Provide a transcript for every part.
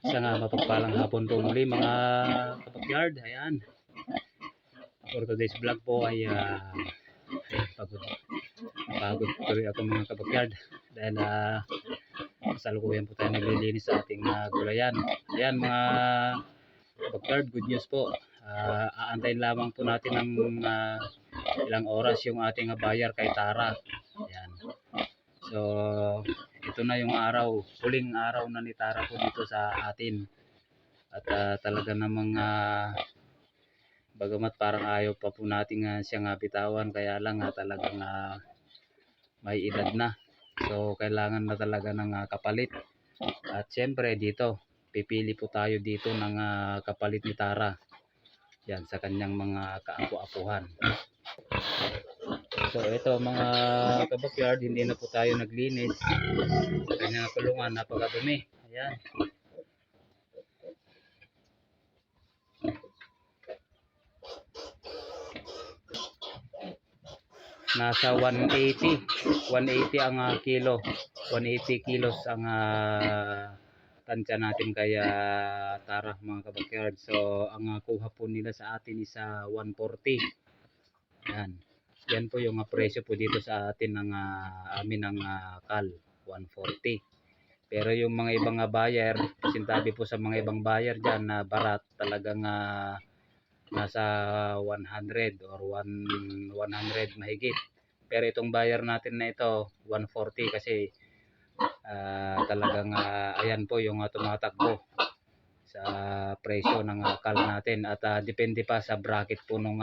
Isang mapagpalang hapon po muli mga kabakyard. Ayan. For today's vlog po ay pagod tuloy ako mga kabakyard. Dahil kasalukuyan po tayo naglilinis sa ating gulayan. Ayan mga kabakyard, good news po. Aantayin lamang po natin ng ilang oras yung ating bayar kay Tara. Ayan. So, ito na yung araw, huling araw na ni Tara po dito sa atin. At talaga namang bagamat parang ayaw pa po natin siyang bitawan, kaya lang talagang may edad na. So, kailangan na talaga ng kapalit. At syempre dito, pipili po tayo dito ng kapalit ni Tara. Yan, sa kanyang mga kaapu-apuhan. So ito mga kabakyard, hindi na po tayo naglinis sa kanyang kulungan, napakadumi. Ayan. Nasa 180 ang kilo. 180 kilos ang tansya natin kaya Tara mga kabakyard. So ang kuha po nila sa atin is 140. Yan. Yan po yung presyo po dito sa atin ng amin ng kal, 140. Pero yung mga ibang buyer, pasintabi po sa mga ibang buyer dyan na barat, talagang nasa 100 or 100 mahigit. Pero itong buyer natin na ito, 140 kasi talagang ayan po yung tumatakbo sa presyo ng kal natin. At depende pa sa bracket po ng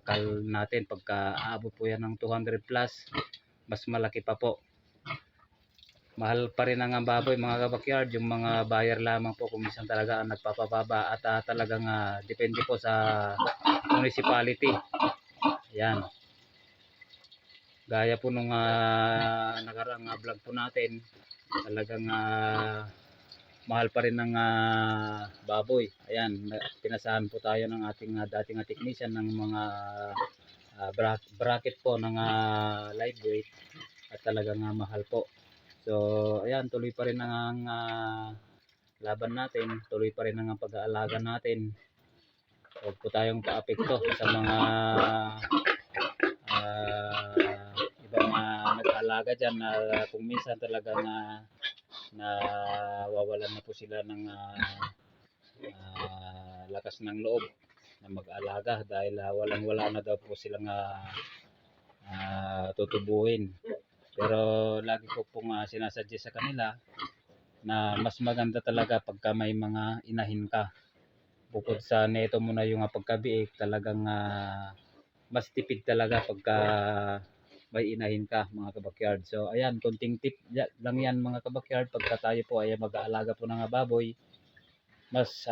kal natin. Pagka aabot po yan ng 200 plus, mas malaki pa po. Mahal pa rin ang baboy mga kabakyard. Yung mga buyer lamang po kung minsan talaga ang nagpapababa. At talagang depende po sa municipality. Ayan. Gaya po nung nakaraang vlog po natin, talagang mahal pa rin ng baboy. Ayan, pinasahan po tayo ng ating dating technician ng mga bracket po ng live weight at talagang mahal po. So ayan, tuloy pa rin ang laban natin, tuloy pa rin ang pag-aalaga natin. Huwag po tayong paapekto sa mga ibang nag-aalaga dyan na kung minsan talagang nawawalan na po sila ng lakas ng loob na mag-alaga dahil walang-wala na daw po silang tutubuhin. Pero lagi ko pong sinasuggest sa kanila na mas maganda talaga pagka may mga inahin ka. Bukod sa neto mo na yung pagkabiik, talagang mas tipid talaga pagka may inahin ka mga kabakyard. So ayan, konting tip lang yan mga kabakyard. Pagka tayo po ay mag-aalaga po ng baboy, mas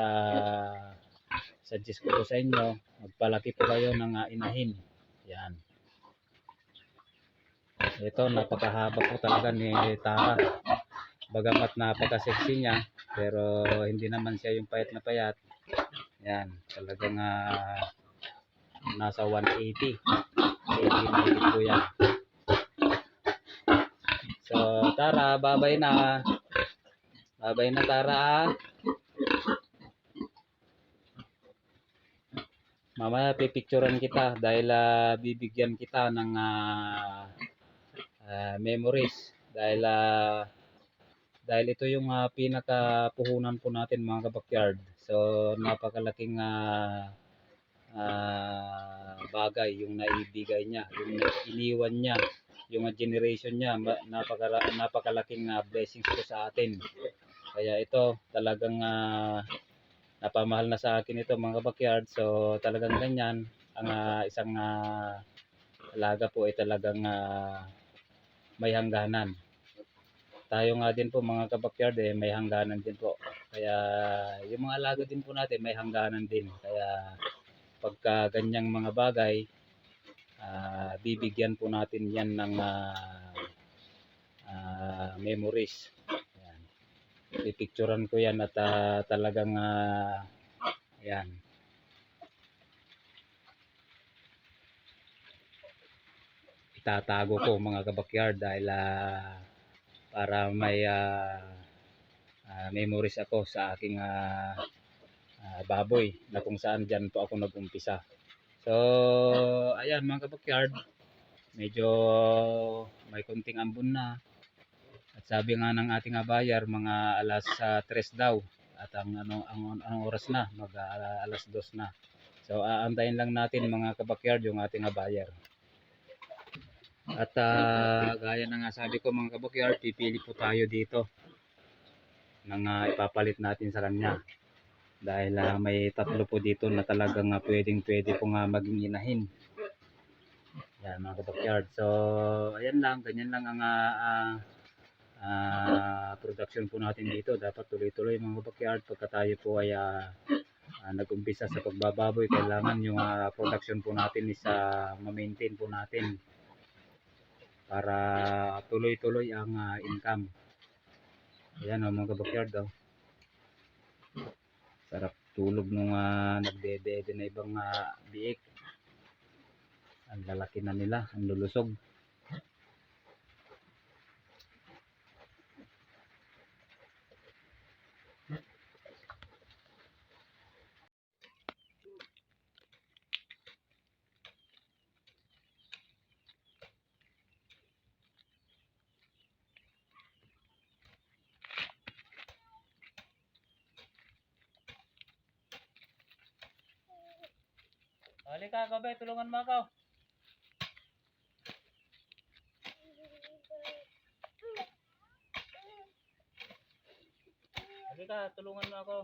suggest ko po sa inyo, magpalaki po kayo ng inahin. Yan. Ito, napakahaba po talaga ni Tara. Bagamat napaka-sexy niya, pero hindi naman siya yung payat na payat. Yan, talagang nasa 180. 80 na higit po yan. So, Tara, babay na. Babay na, Tara. Mamaya pipicturean kita dahil bibigyan kita ng memories. Dahil ito yung pinakapuhunan po natin mga kabakyard. So, napakalaking bagay yung naibigay niya, yung iniwan niya, yung generation niya, napakalaking blessings po sa atin. Kaya ito talagang napamahal na sa akin ito mga kabakyard. So talagang ganyan ang isang alaga po ay talagang may hangganan. Tayo nga din po mga kabakyard may hangganan din po. Kaya yung mga alaga din po natin may hangganan din. Kaya pagka ganyang mga bagay, bibigyan po natin yan ng memories. Ayan. Pipicturean ko yan at talagang ayan. Itatago ko mga kabakyard dahil para may memories ako sa aking baboy na kung saan dyan po ako nag-umpisa. So, ayan mga kabakyard, medyo may kunting ambon na. At sabi nga ng ating buyer, mga alas 3 daw. At anong oras na? Alas 2 na. So, aantayin lang natin mga kabakyard yung ating buyer. At gaya na nga sabi ko mga kabakyard, pipili po tayo dito ng ipapalit natin sa kanya. Dahil may tatlo po dito na talagang pwede po nga maging inahin. Yan mga kabakyard. So, ayan lang, ganyan lang ang production po natin dito. Dapat tuloy-tuloy mga kabakyard. Pagka tayo po ay nag-umpisa sa pagbababoy, kailangan yung production po natin is ma-maintain po natin para tuloy-tuloy ang income. Ayan mga kabakyard. Sarap tulog nung nagdedede na ibang biik. Ang lalaki na nila, ang lulusog. Halika, Kobe, tulungan mo ako. Halika, tulungan mo ako.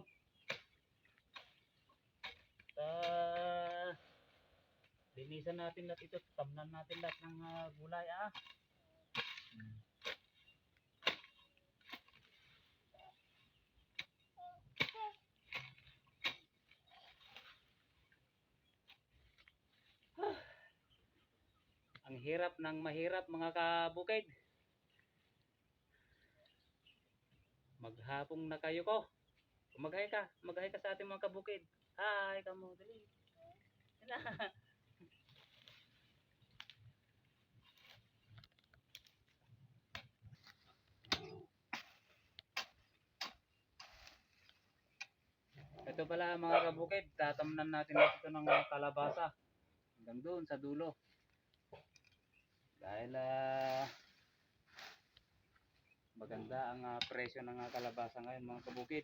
Linisan natin lahat ito, tamnan natin lahat ng gulay Ang hirap ng mahirap mga kabukid. Maghapong na kayo ko. Mag-hi ka sa ating mga kabukid. Hi, kamo, dali. Ito pala mga kabukid, tatamnan natin ito ng kalabasa hanggang doon sa dulo. Dahil maganda ang presyo ng kalabasa ngayon mga kabukid.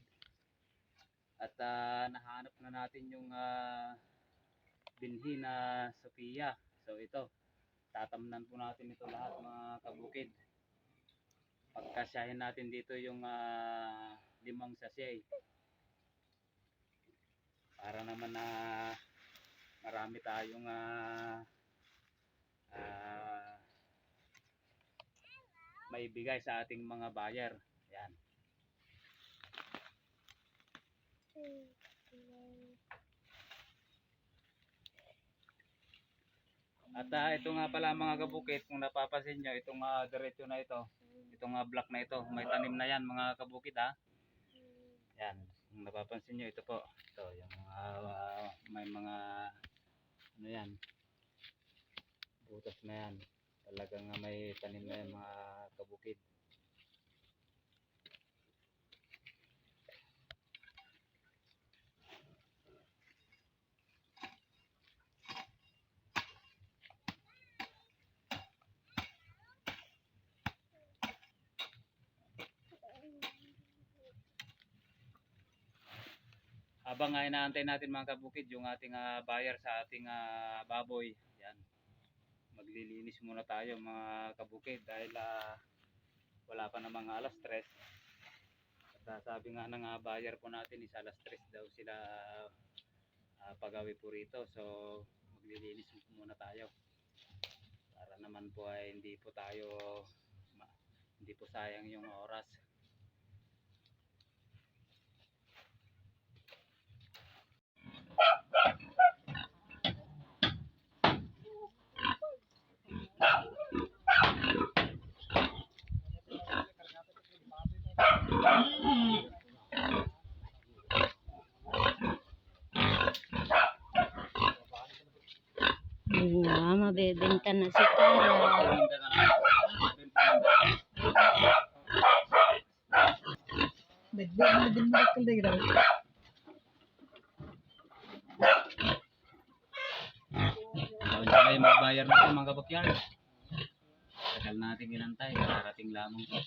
At nahanap na natin yung binhi na Sophia. So ito, tatamnan po natin ito lahat mga kabukid. Pagkasyahin natin dito yung 5 sachet. Para naman marami tayong maibigay sa ating mga buyer. Yan. At ito nga pala mga kabukid, kung napapansin nyo, itong diretso na ito, itong block na ito, may tanim na yan mga kabukid Yan, kung napapansin nyo, ito po. Ito, yung may mga ano yan, butas na yan. Talagang may tanim na yan mga kabukid. Habang inaantay natin mga kabukid yung ating buyer sa ating baboy, yan. Maglilinis muna tayo mga kabukid dahil wala pa namang alas 3. At sabi nga ng buyer po natin is alas 3 daw sila pagawi po rito. So maglilinis muna tayo para naman po ay hindi po sayang yung oras. Mabebenta na si Tara. Taon na yung mga bayar natin mga kabakyan. Tagal natin inantay, kararating lamang po.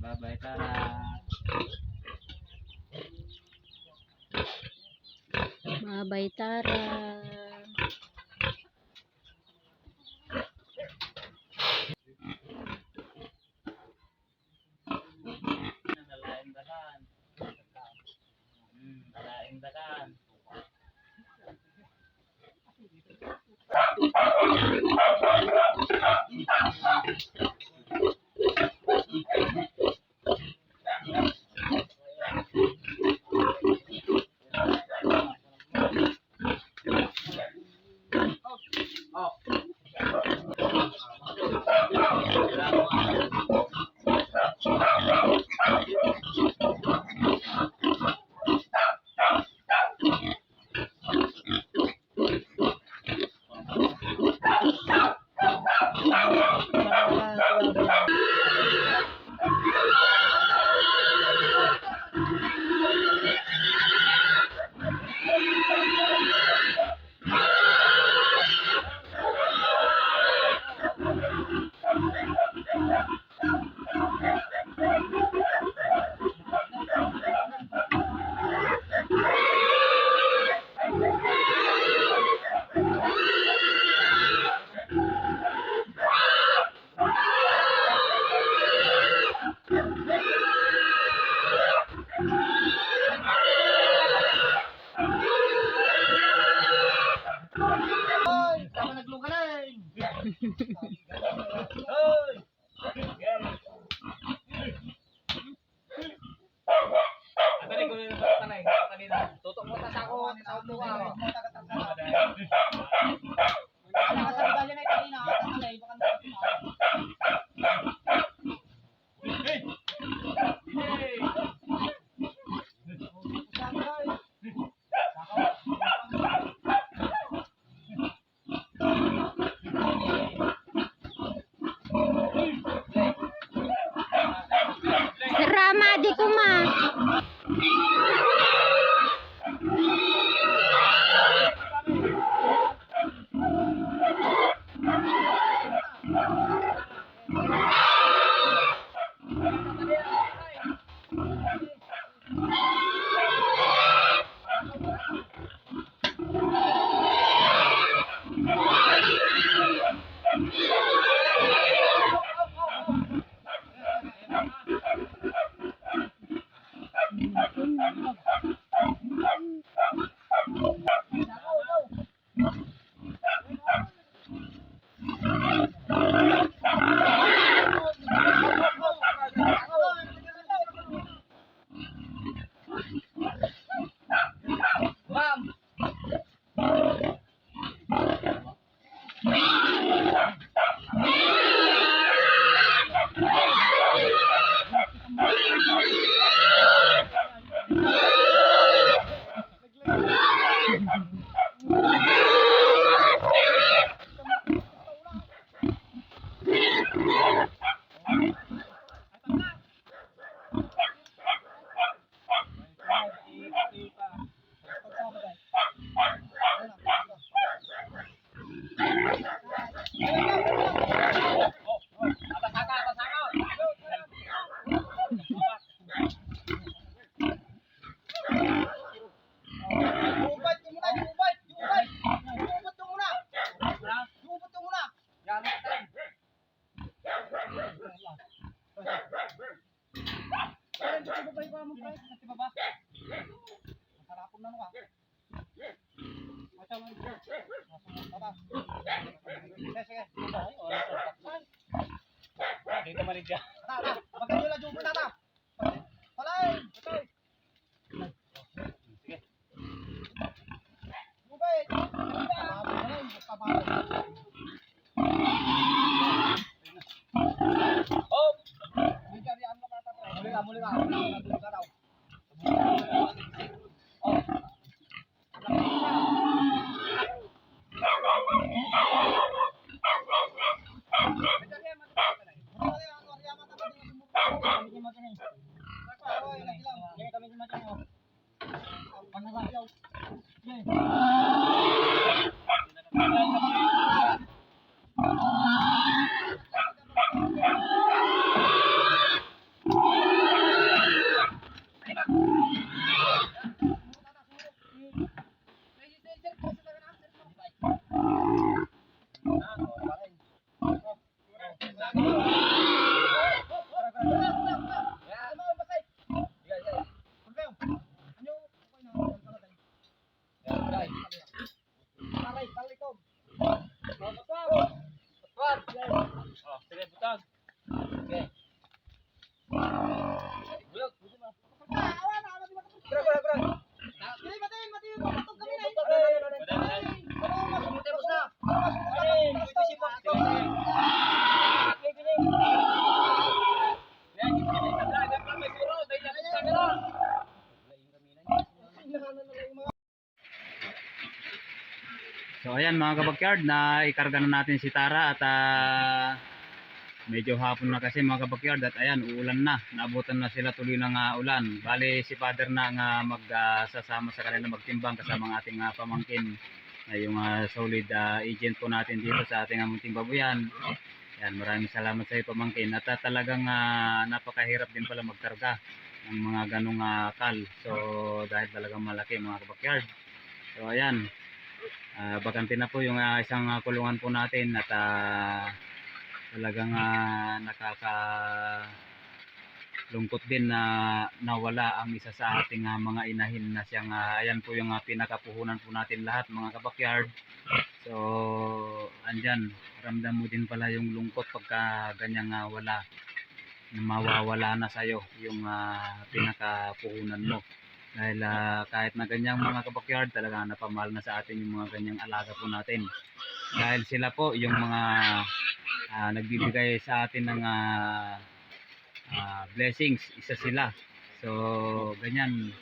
Bye-bye, Tara. Babay Tara. Nalaing dagan. Nalaing dagan. Rama di ko ma. Dito malig ka. So ayan mga kabakyard, na ikarga na natin si Tara at medyo hapon na kasi mga kabakyard at ayan uulan na, naabutan na sila tuloy ng ulan. Bali si father na nga magsasama sa kanila magtimbang kasama ang ating pamangkin na yung solid agent po natin dito sa ating munting babuyan. Yan, maraming salamat sa iyo pamangkin at talagang napakahirap din pala magkarga ng mga ganong kal. So dahil talagang malaki mga kabakyard. So ayan, bakante na po yung isang kulungan po natin at talagang nakakalungkot din na nawala ang isa sa ating mga inahin na siyang ayan po yung pinakapuhunan po natin lahat mga kabakyard. So andyan, ramdam mo din pala yung lungkot pagka ganyang wala, mawawala na sa'yo yung pinakapuhunan mo. Dahil kahit na ganyang mga kabakyard, talaga napamahal na sa atin yung mga ganyang alaga po natin. Dahil sila po yung mga nagbibigay sa atin ng blessings, isa sila. So ganyan,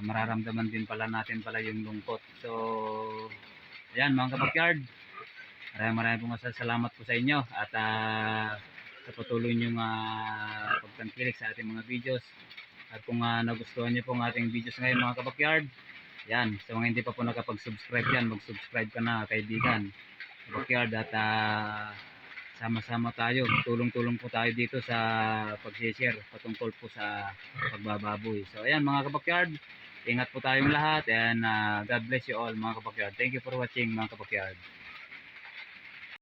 mararamdaman din pala natin pala yung lungkot. So ayan mga kabakyard, maraming pong salamat po sa inyo at sa patuloy niyong pagtangkilik sa ating mga videos. At kung nagustuhan niyo po ang ating videos ngayon mga kabakyard, yan, sa mga hindi pa po nakapag-subscribe yan, mag-subscribe ka na kaibigan kabakyard at sama-sama tayo, tulong-tulong po tayo dito sa pag-share patungkol po sa pagbababoy. So ayan mga kabakyard, ingat po tayong lahat and God bless you all mga kabakyard. Thank you for watching mga kabakyard.